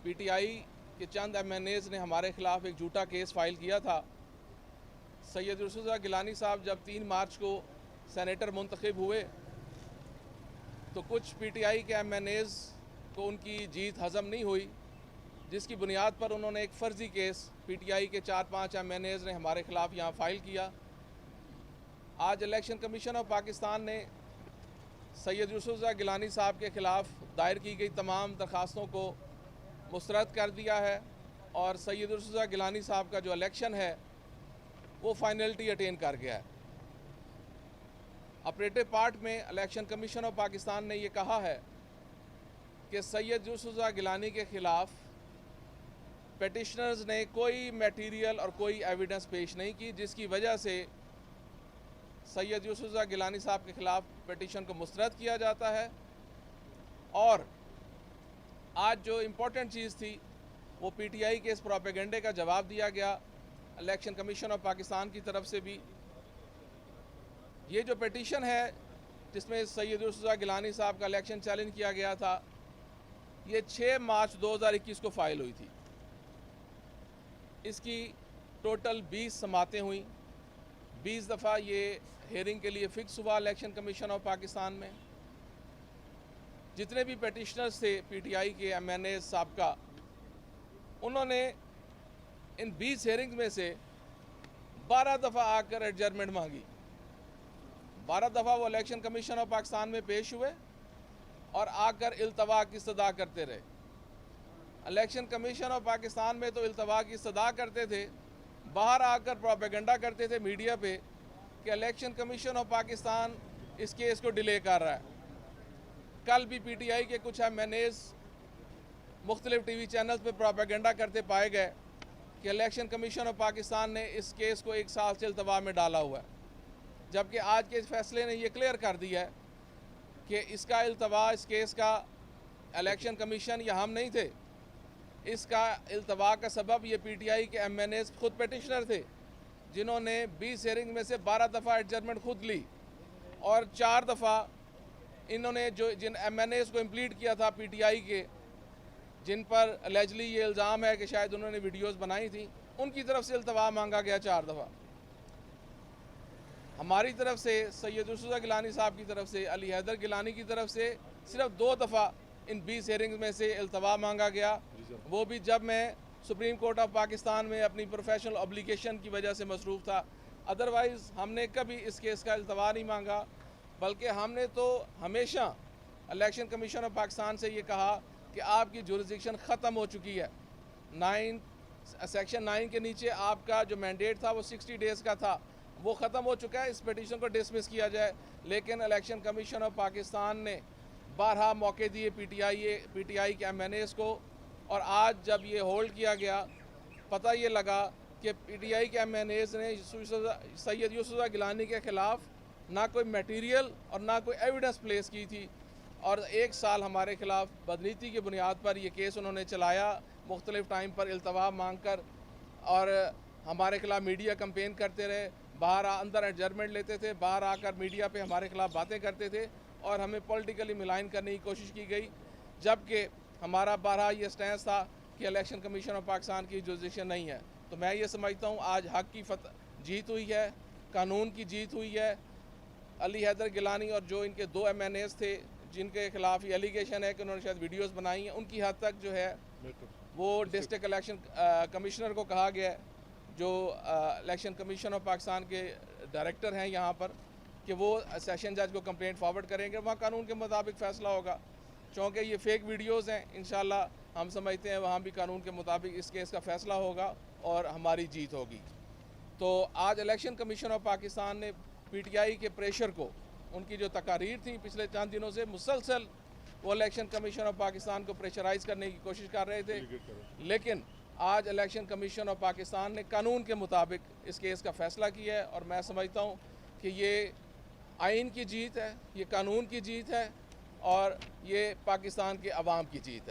PTI के चंद एमएनएज़ ने हमारे खिलाफ एक झूठा केस फाइल किया था। सैयद यूसुफ रज़ा गिलानी साहब जब 3 मार्च को सेनेटर मुंतखब हुए तो कुछ पीटीआई के एमएनएज़ को उनकी जीत हज़म नहीं हुई, जिसकी बुनियाद पर उन्होंने एक फ़र्ज़ी केस पीटीआई के 4-5 एमएनएज़ ने हमारे खिलाफ यहाँ फ़ाइल किया। आज इलेक्शन कमीशन ऑफ पाकिस्तान ने सैयद यूसुफ रज़ा गिलानी साहब के ख़िलाफ़ दायर की गई तमाम दरख्वास्तों को मुस्तरद कर दिया है और सैयद यूसुफ रज़ा गिलानी साहब का जो इलेक्शन है वो फाइनलिटी अटेन कर गया है। ऑपरेटिव पार्ट में इलेक्शन कमीशन ऑफ पाकिस्तान ने ये कहा है कि सैयद यूसुफ रज़ा गिलानी के ख़िलाफ़ पेटिशनर्स ने कोई मटेरियल और कोई एविडेंस पेश नहीं की, जिसकी वजह से सैयद यूसुफ रज़ा गिलानी साहब के ख़िलाफ़ पिटीशन को मुस्तरद किया जाता है। और आज जो इम्पोर्टेंट चीज़ थी वो पीटीआई के इस प्रोपेगेंडे का जवाब दिया गया इलेक्शन कमीशन ऑफ पाकिस्तान की तरफ से भी। ये जो पिटीशन है जिसमें सैयद यूसुफ रज़ा गिलानी साहब का इलेक्शन चैलेंज किया गया था, ये 6 मार्च 2021 को फ़ाइल हुई थी। इसकी टोटल 20 समातें हुई, 20 दफ़ा ये हेयरिंग के लिए फ़िक्स हुआ इलेक्शन कमीशन ऑफ पाकिस्तान में। जितने भी पेटिशनर्स थे पीटीआई के एमएनए साबका, उन्होंने इन 20 हेयरिंग में से 12 दफ़ा आकर एडजर्नमेंट मांगी। 12 दफ़ा वो इलेक्शन कमीशन ऑफ पाकिस्तान में पेश हुए और आकर इल्तवा की सदा करते रहे। इलेक्शन कमीशन ऑफ पाकिस्तान में तो इल्तवा की सदा करते थे, बाहर आकर प्रोपेगेंडा करते थे मीडिया पे कि इलेक्शन कमीशन ऑफ पाकिस्तान इस केस को डिले कर रहा है। कल भी पीटीआई के कुछ एमएनएज़ मुख्तलिफ टीवी चैनल्स पे प्रोपेगेंडा करते पाए गए कि इलेक्शन कमीशन ऑफ पाकिस्तान ने इस केस को 1 साल से इल्तवा में डाला हुआ है, जबकि आज के इस फैसले ने यह क्लियर कर दिया है कि इसका इल्तवा, इस केस का इलेक्शन कमीशन या हम नहीं थे। इसका इल्तवा का सबब ये पीटीआई के एमएनएज़ खुद पेटिशनर थे, जिन्होंने 20 हेयरिंग में से 12 दफ़ा एडजर्नमेंट खुद ली और 4 दफ़ा इन्होंने जिन एमएनएज़ को इम्प्लीट किया था पीटीआई के, जिन पर एलिजली ये इल्ज़ाम है कि शायद उन्होंने वीडियोस बनाई थी, उनकी तरफ से इल्तवा मांगा गया 4 दफ़ा। हमारी तरफ से सैयद यूसुफ रज़ा गिलानी साहब की तरफ से, अली हैदर गिलानी की तरफ से सिर्फ 2 दफ़ा इन 20 हेयरिंग्स में से इल्तवा मांगा गया, वो भी जब मैं सुप्रीम कोर्ट ऑफ पाकिस्तान में अपनी प्रोफेशनल ऑब्लिगेशन की वजह से मसरूफ़ था। अदरवाइज़ हमने कभी इस केस का इल्तवा नहीं मांगा, बल्कि हमने तो हमेशा इलेक्शन कमीशन ऑफ पाकिस्तान से ये कहा कि आपकी जुरिसडिक्शन ख़त्म हो चुकी है। सेक्शन 9 के नीचे आपका जो मैंडेट था वो 60 डेज़ का था, वो ख़त्म हो चुका है, इस पिटीशन को डिसमिस किया जाए। लेकिन इलेक्शन कमीशन ऑफ पाकिस्तान ने 12 मौके दिए पीटीआई के एमएनएज़ को, और आज जब ये होल्ड किया गया, पता ये लगा कि पीटीआई के एमएनएज़ ने सैयद यूसुफ रज़ा गिलानी के ख़िलाफ़ ना कोई मटेरियल और ना कोई एविडेंस प्लेस की थी, और 1 साल हमारे ख़िलाफ़ बदनीति की बुनियाद पर ये केस उन्होंने चलाया, मुख्तलिफ़ टाइम पर इल्तवा मांग कर, और हमारे ख़िलाफ़ मीडिया कंपेन करते रहे, बाहर अंदर एडजर्नमेंट लेते थे, बाहर आकर मीडिया पे हमारे ख़िलाफ़ बातें करते थे और हमें पॉलिटिकली मिलाइन करने की कोशिश की गई। जबकि हमारा बारहा ये स्टैंस था कि इलेक्शन कमीशन ऑफ पाकिस्तान की जुरिसडिक्शन नहीं है। तो मैं ये समझता हूँ आज हक़ की जीत हुई है, कानून की जीत हुई है। अली हैदर गिलानी और जो इनके 2 एमएनएज़ थे जिनके खिलाफ ये एलिगेशन है कि उन्होंने शायद वीडियोस बनाई हैं, उनकी हद तक जो है वो डिस्ट्रिक्ट इलेक्शन कमिश्नर को कहा गया है, जो इलेक्शन कमीशन ऑफ पाकिस्तान के डायरेक्टर हैं यहाँ पर, कि वो सेशन जज को कंप्लेंट फॉरवर्ड करेंगे, वहाँ कानून के मुताबिक फ़ैसला होगा। चूँकि ये फेक वीडियोस हैं, इंशाल्लाह हम समझते हैं वहाँ भी कानून के मुताबिक इस केस का फ़ैसला होगा और हमारी जीत होगी। तो आज इलेक्शन कमीशन ऑफ पाकिस्तान ने पीटीआई के प्रेशर को, उनकी जो तकारीर थी पिछले चंद दिनों से मुसलसल, वो इलेक्शन कमीशन ऑफ पाकिस्तान को प्रेशराइज़ करने की कोशिश कर रहे थे, लेकिन आज इलेक्शन कमीशन ऑफ पाकिस्तान ने कानून के मुताबिक इस केस का फ़ैसला किया है, और मैं समझता हूँ कि ये आइन की जीत है, ये कानून की जीत है और ये पाकिस्तान के अवाम की जीत है।